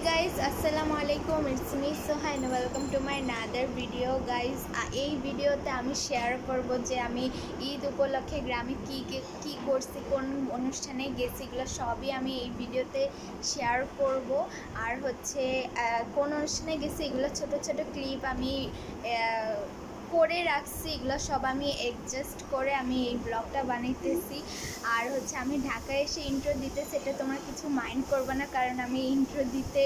guys, assalamu alaikum. It's me Soha and welcome to my another video guys. এই ভিডিওতে আমি share করব যে আমি ঈদ উপলক্ষে গ্রামে কি করছি, কোন অনুষ্ঠানে গেছি, এগুলো সবই আমি এই ভিডিওতে শেয়ার করব। আর হচ্ছে কোন অনুষ্ঠানে গেছি এগুলো ছোট ছোট ক্লিপ আমি করে রাখছি, এগুলো সব আমি অ্যাডজাস্ট করে আমি এই ব্লগটা বানাইতেছি। আর হচ্ছে আমি ঢাকায় এসে ইন্ট্রো দিতে, সেটা তোমরা কিছু মাইন্ড করবে না, কারণ আমি ইন্ট্রো দিতে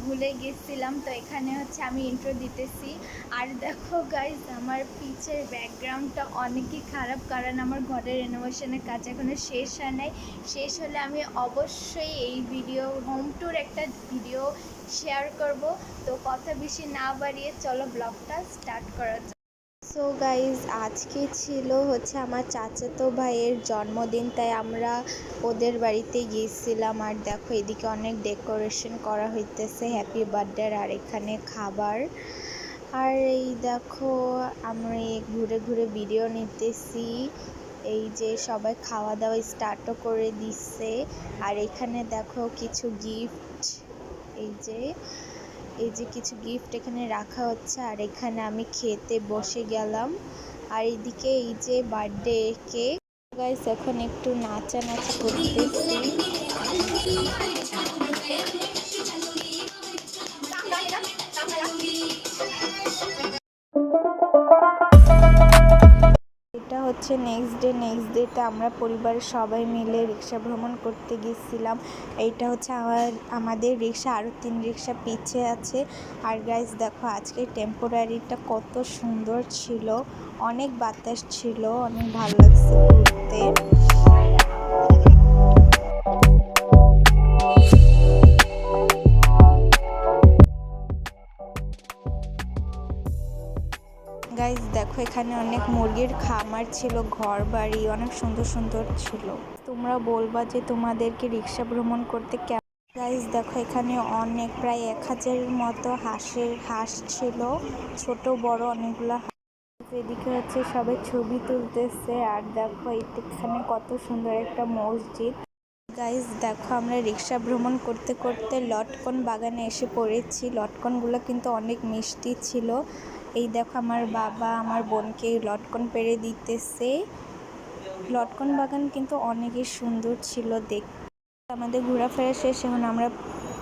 ভুলে গেছিলাম, তো এখানে হচ্ছে আমি ইন্ট্রো দিতেছি। আর দেখো গাইজ, আমার পিছের ব্যাকগ্রাউন্ডটা অনেকই খারাপ, কারণ আমার ঘরের রেনোভেশনের কাজ এখনো শেষ হয় নাই। শেষ হলে আমি অবশ্যই এই হোম ট্যুর একটা ভিডিও শেয়ার করব। তো কথা বেশি না বাড়িয়ে চলো ব্লগটা স্টার্ট করা যাক। সো গাইজ, আজকে ছিল হচ্ছে আমার চাচাতো ভাইয়ের জন্মদিন, তাই আমরা ওদের বাড়িতে গিয়েছিলাম। আর দেখো এদিকে অনেক ডেকোরেশন করা হইতেছে হ্যাপি বার্থডে, আর এখানে খাবার। আর এই দেখো আমরা ঘুরে ঘুরে ভিডিও নিতেছি। এই যে সবাই খাওয়া দাওয়া স্টার্টও করে দিচ্ছে। আর এখানে দেখো কিছু গিফট, এই যে কিছু গিফট এখানে রাখা হচ্ছে। আর এখানে আমি খেতে বসে গেলাম। আর এদিকে এই যে বার্থডে কেক। গাইস, এখন একটু নাচানাচি করতেছি। এটা হচ্ছে নেক্সট ডেতে আমরা পরিবারের সবাই মিলে রিক্সা ভ্রমণ করতে গেছিলাম। এইটা হচ্ছে আমাদের রিক্সা, আরও 3 রিক্সা পিছে আছে। আর গাইস দেখো আজকে টেম্পোরারিটা কত সুন্দর ছিল, অনেক বাতাস ছিল, অনেক ভালো লাগছে ঘুরতে। গাইজ দেখো এখানে অনেক মুরগির খামার ছিল, ঘর বাড়ি অনেক সুন্দর সুন্দর ছিল। তোমরা বলবা যে তোমাদেরকে রিক্সা ভ্রমণ করতে কেমন। গাইজ দেখো এখানে অনেক প্রায় 1000-এর মতো হাঁস ছিল, ছোট বড় অনেকগুলো। এদিকে হচ্ছে সবাই ছবি তুলতেছে। আর দেখো এখানে কত সুন্দর একটা মসজিদ। গাইজ দেখো আমরা রিক্সা ভ্রমণ করতে করতে লটকন বাগানে এসে পড়েছি। লটকনগুলো কিন্তু অনেক মিষ্টি ছিল। এই দেখো আমার বাবা আমার বোনকে লটকন পেড়ে দিতেছে। লটকন বাগান কিন্তু অনেকই সুন্দর ছিল দেখতে। আমাদের ঘোরাফেরা শেষ, এখন আমরা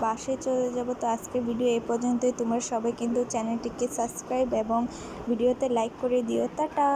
বাসায় চলে যাব। তো আজকের ভিডিও এই পর্যন্তই। তোমরা সবাই কিন্তু চ্যানেলটিকে সাবস্ক্রাইব এবং ভিডিওতে লাইক করে দিও। টাটা।